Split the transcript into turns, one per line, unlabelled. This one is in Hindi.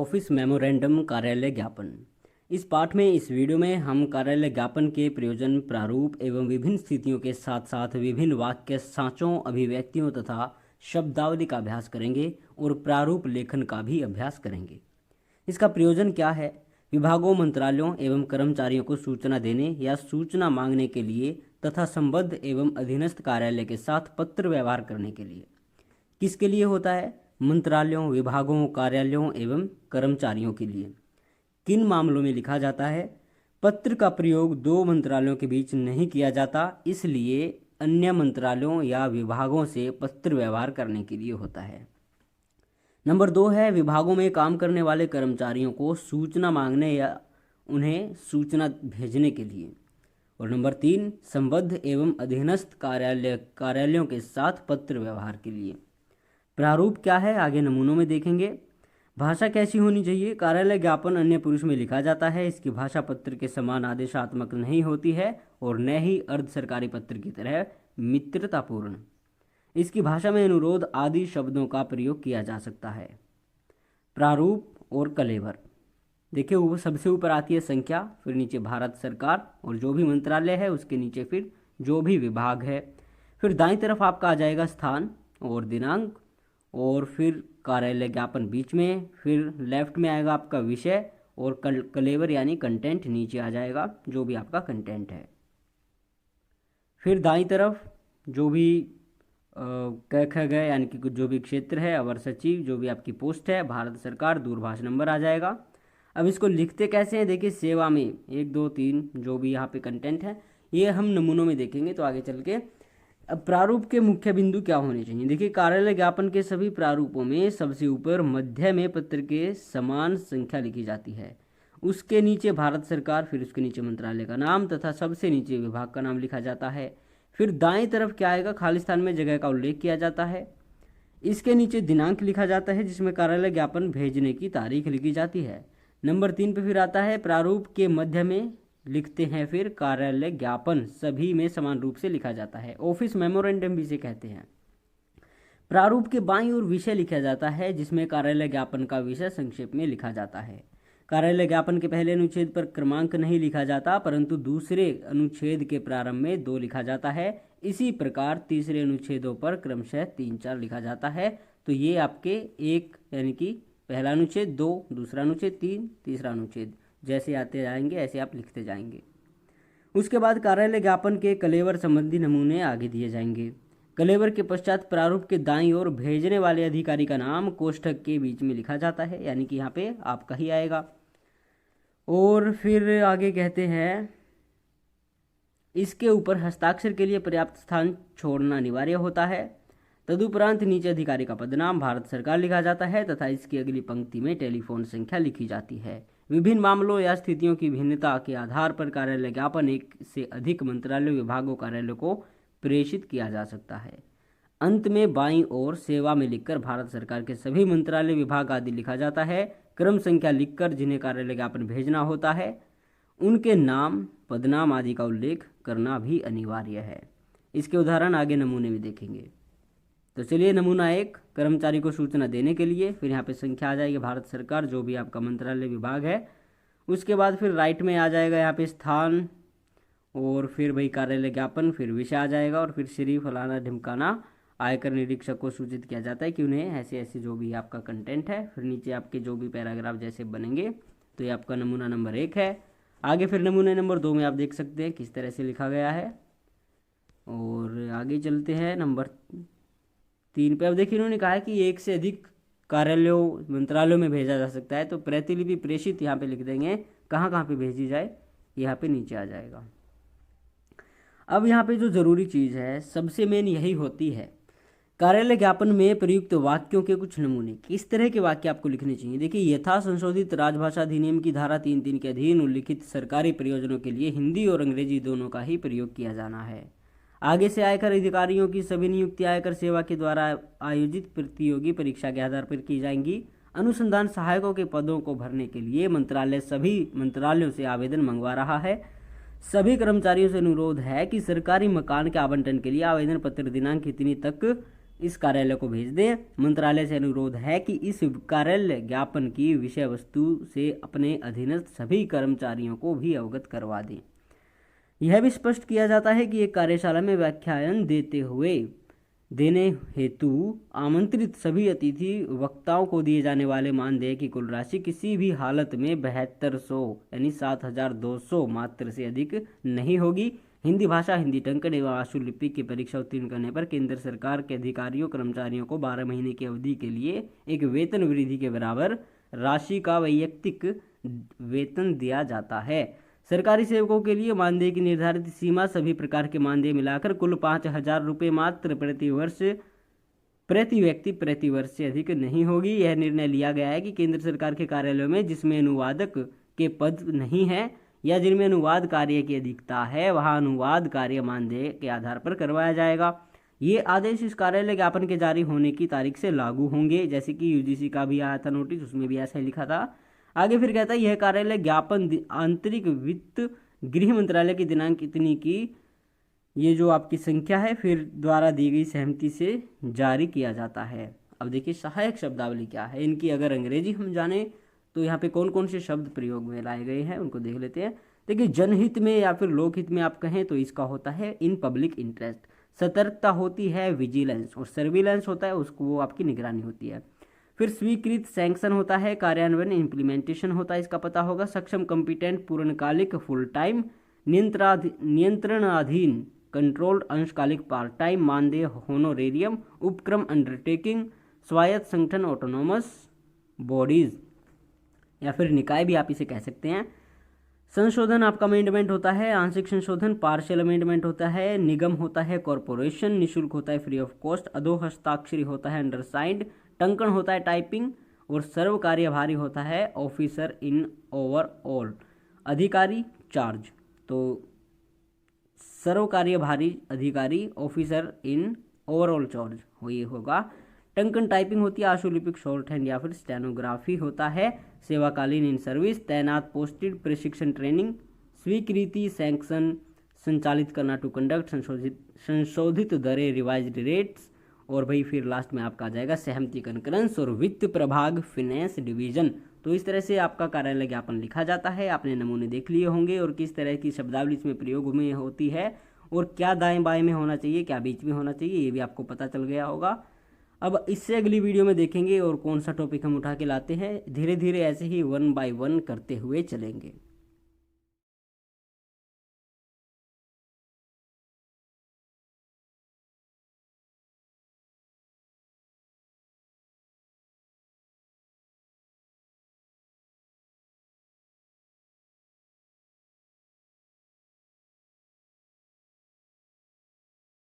ऑफिस मेमोरेंडम कार्यालय ज्ञापन। इस पाठ में इस वीडियो में हम कार्यालय ज्ञापन के प्रयोजन, प्रारूप एवं विभिन्न स्थितियों के साथ साथ विभिन्न वाक्य सांचों, अभिव्यक्तियों तथा शब्दावली का अभ्यास करेंगे और प्रारूप लेखन का भी अभ्यास करेंगे। इसका प्रयोजन क्या है? विभागों, मंत्रालयों एवं कर्मचारियों को सूचना देने या सूचना मांगने के लिए तथा संबद्ध एवं अधीनस्थ कार्यालय के साथ पत्र व्यवहार करने के लिए। किसके लिए होता है? मंत्रालयों, विभागों, कार्यालयों एवं कर्मचारियों के लिए। किन मामलों में लिखा जाता है? पत्र का प्रयोग दो मंत्रालयों के बीच नहीं किया जाता, इसलिए अन्य मंत्रालयों या विभागों से पत्र व्यवहार करने के लिए होता है। नंबर 2 है विभागों में काम करने वाले कर्मचारियों को सूचना मांगने या उन्हें सूचना भेजने के लिए। और नंबर 3 संबद्ध एवं अधीनस्थ कार्यालयों के साथ पत्र व्यवहार के लिए। प्रारूप क्या है? आगे नमूनों में देखेंगे। भाषा कैसी होनी चाहिए? कार्यालय ज्ञापन अन्य पुरुष में लिखा जाता है। इसकी भाषा पत्र के समान आदेशात्मक नहीं होती है और न ही अर्ध सरकारी पत्र की तरह मित्रतापूर्ण। इसकी भाषा में अनुरोध आदि शब्दों का प्रयोग किया जा सकता है। प्रारूप और कलेवर देखिए, वो सबसे ऊपर आती है संख्या, फिर नीचे भारत सरकार और जो भी मंत्रालय है उसके नीचे फिर जो भी विभाग है, फिर दाईं तरफ आपका आ जाएगा स्थान और दिनांक, और फिर कार्यालय ज्ञापन बीच में, फिर लेफ्ट में आएगा आपका विषय और कलेवर यानी कंटेंट नीचे आ जाएगा, जो भी आपका कंटेंट है। फिर दाईं तरफ जो भी क ख ग यानी कि जो भी क्षेत्र है, अवर सचिव, जो भी आपकी पोस्ट है, भारत सरकार, दूरभाष नंबर आ जाएगा। अब इसको लिखते कैसे हैं? देखिए, सेवा में 1 2 3 जो भी यहाँ पे कंटेंट है ये हम नमूनों में देखेंगे, तो आगे चल के। अब प्रारूप के मुख्य बिंदु क्या होने चाहिए? देखिए, कार्यालय ज्ञापन के सभी प्रारूपों में सबसे ऊपर मध्य में पत्र के समान संख्या लिखी जाती है, उसके नीचे भारत सरकार, फिर उसके नीचे मंत्रालय का नाम तथा सबसे नीचे विभाग का नाम लिखा जाता है। फिर दाएं तरफ क्या आएगा? खाली स्थान में जगह का उल्लेख किया जाता है। इसके नीचे दिनांक लिखा जाता है जिसमें कार्यालय ज्ञापन भेजने की तारीख लिखी जाती है। नंबर 3 पे फिर आता है प्रारूप के मध्य में लिखते हैं फिर कार्यालय ज्ञापन सभी में समान रूप से लिखा जाता है। ऑफिस मेमोरेंडम भी इसे कहते हैं। प्रारूप के बाईं ओर विषय लिखा जाता है जिसमें कार्यालय ज्ञापन का विषय संक्षेप में लिखा जाता है। कार्यालय ज्ञापन के पहले अनुच्छेद पर क्रमांक नहीं लिखा जाता, परंतु दूसरे अनुच्छेद के प्रारंभ में 2 लिखा जाता है। इसी प्रकार तीसरे अनुच्छेदों पर क्रमशः 3 4 लिखा जाता है। तो ये आपके एक यानी कि पहला अनुच्छेद 2, दूसरा अनुच्छेद 3, तीसरा अनुच्छेद, जैसे आते जाएंगे ऐसे आप लिखते जाएंगे। उसके बाद कार्यालय ज्ञापन के कलेवर संबंधी नमूने आगे दिए जाएंगे। कलेवर के पश्चात प्रारूप के दाईं ओर भेजने वाले अधिकारी का नाम कोष्ठक के बीच में लिखा जाता है, यानी कि यहाँ पे आपका ही आएगा। और फिर आगे कहते हैं इसके ऊपर हस्ताक्षर के लिए पर्याप्त स्थान छोड़ना अनिवार्य होता है। तदुपरांत नीचे अधिकारी का पदनाम भारत सरकार लिखा जाता है तथा इसकी अगली पंक्ति में टेलीफोन संख्या लिखी जाती है। विभिन्न मामलों या स्थितियों की भिन्नता के आधार पर कार्यालय ज्ञापन एक से अधिक मंत्रालयों, विभागों, कार्यालयों को प्रेषित किया जा सकता है। अंत में बाईं ओर सेवा में लिखकर भारत सरकार के सभी मंत्रालय, विभाग आदि लिखा जाता है। क्रम संख्या लिखकर जिन्हें कार्यालय ज्ञापन भेजना होता है उनके नाम, पदनाम आदि का उल्लेख करना भी अनिवार्य है। इसके उदाहरण आगे नमूने में देखेंगे। तो चलिए, नमूना 1 कर्मचारी को सूचना देने के लिए, फिर यहाँ पे संख्या आ जाएगी भारत सरकार, जो भी आपका मंत्रालय, विभाग है। उसके बाद फिर राइट में आ जाएगा यहाँ पे स्थान और फिर भाई कार्यालय ज्ञापन, फिर विषय आ जाएगा और फिर श्री फलाना ढिमकाना आयकर निरीक्षक को सूचित किया जाता है कि उन्हें ऐसे ऐसे जो भी आपका कंटेंट है। फिर नीचे आपके जो भी पैराग्राफ जैसे बनेंगे, तो ये आपका नमूना नंबर 1 है। आगे फिर नमूने नंबर 2 में आप देख सकते हैं किस तरह से लिखा गया है। और आगे चलते हैं नंबर 3 पे। अब देखिए, इन्होंने कहा है कि एक से अधिक कार्यालयों, मंत्रालयों में भेजा जा सकता है, तो प्रतिलिपि प्रेषित यहाँ पे लिख देंगे। कहाँ कहाँ पे भेजी जाए, यहाँ पे नीचे आ जाएगा। अब यहाँ पे जो जरूरी चीज़ है, सबसे मेन यही होती है, कार्यालय ज्ञापन में प्रयुक्त वाक्यों के कुछ नमूने। किस तरह के वाक्य आपको लिखने चाहिए? देखिए, यथा संशोधित राजभाषा अधिनियम की धारा 3(3) के अधीन उल्लिखित सरकारी प्रयोजनों के लिए हिंदी और अंग्रेजी दोनों का ही प्रयोग किया जाना है। आगे से आयकर अधिकारियों की सभी नियुक्ति आयकर सेवा के द्वारा आयोजित प्रतियोगी परीक्षा के आधार पर की जाएंगी। अनुसंधान सहायकों के पदों को भरने के लिए मंत्रालय सभी मंत्रालयों से आवेदन मंगवा रहा है। सभी कर्मचारियों से अनुरोध है कि सरकारी मकान के आवंटन के लिए आवेदन पत्र दिनांक इतनी तक इस कार्यालय को भेज दें। मंत्रालय से अनुरोध है कि इस कार्यालय ज्ञापन की विषय वस्तु से अपने अधीनस्थ सभी कर्मचारियों को भी अवगत करवा दें। यह भी स्पष्ट किया जाता है कि एक कार्यशाला में व्याख्यान देने हेतु आमंत्रित सभी अतिथि वक्ताओं को दिए जाने वाले मानदेय की कुल राशि किसी भी हालत में 7200 यानी 7200 मात्र से अधिक नहीं होगी। हिंदी भाषा, हिंदी टंकण एवं आशुलिपि की परीक्षा उत्तीर्ण करने पर केंद्र सरकार के अधिकारियों कर्मचारियों को 12 महीने की अवधि के लिए एक वेतन वृद्धि के बराबर राशि का वैयक्तिक वेतन दिया जाता है। सरकारी सेवकों के लिए मानदेय की निर्धारित सीमा सभी प्रकार के मानदेय मिलाकर कुल 5000 रुपये मात्र प्रति व्यक्ति प्रति वर्ष से अधिक नहीं होगी। यह निर्णय लिया गया है कि केंद्र सरकार के कार्यालयों में जिसमें अनुवादक के पद नहीं है या जिनमें अनुवाद कार्य की अधिकता है वहां अनुवाद कार्य मानदेय के आधार पर करवाया जाएगा। ये आदेश इस कार्यालय ज्ञापन के जारी होने की तारीख से लागू होंगे। जैसे कि यूजीसी का भी आया था नोटिस, उसमें भी ऐसा ही लिखा था। आगे फिर कहता है यह कार्यालय ज्ञापन आंतरिक वित्त गृह मंत्रालय की दिनांक इतनी की ये जो आपकी संख्या है फिर द्वारा दी गई सहमति से जारी किया जाता है। अब देखिए सहायक शब्दावली क्या है इनकी। अगर अंग्रेजी हम जाने तो यहाँ पे कौन कौन से शब्द प्रयोग में लाए गए हैं उनको देख लेते हैं। देखिए जनहित में या फिर लोकहित में आप कहें तो इसका होता है इन पब्लिक इंटरेस्ट। सतर्कता होती है विजिलेंस, और सर्विलेंस होता है उसको वो आपकी निगरानी होती है। फिर स्वीकृत सैंक्शन होता है, कार्यान्वयन इम्प्लीमेंटेशन होता है, इसका पता होगा। सक्षम कंपिटेंट पूर्णकालिक फुल टाइम, नियंत्रणाधीन कंट्रोल्ड अंशकालिक पार्ट टाइम, मानदेय होनोरेरियम, उपक्रम अंडरटेकिंग, स्वायत्त संगठन ऑटोनोमस बॉडीज या फिर निकाय भी आप इसे कह सकते हैं। संशोधन आपका अमेंडमेंट होता है, आंशिक संशोधन पार्शियल अमेंडमेंट होता है, निगम होता है कॉरपोरेशन, निःशुल्क होता है फ्री ऑफ कॉस्ट, अधो हस्ताक्षरी होता है अंडरसाइंड, टंकण होता है टाइपिंग, और सर्व कार्यभारी होता है ऑफिसर इन ओवरऑल, अधिकारी चार्ज। तो सर्व कार्यभारी अधिकारी ऑफिसर इन ओवरऑल चार्ज हो ये होगा। टंकन टाइपिंग होती है, आशुलिपिक शॉर्ट हैंड या फिर स्टेनोग्राफी होता है, सेवाकालीन इन सर्विस, तैनात पोस्टेड, प्रशिक्षण ट्रेनिंग, स्वीकृति सैंक्शन संचालित करना टू कंडक्ट, संशोधित दरें रिवाइज्ड रेट्स, और भाई फिर लास्ट में आपका आ जाएगा सहमति कंकरेंस और वित्त प्रभाग फिनेंस डिवीजन। तो इस तरह से आपका कार्यालय ज्ञापन लिखा जाता है। आपने नमूने देख लिए होंगे और किस तरह की शब्दावली इसमें प्रयोग में होती है और क्या दाएं बाएं में होना चाहिए क्या बीच में होना चाहिए ये भी आपको पता चल गया होगा। अब इससे अगली वीडियो में देखेंगे और कौन सा टॉपिक हम उठा के लाते हैं। धीरे धीरे ऐसे ही 1 बाय 1 करते हुए चलेंगे।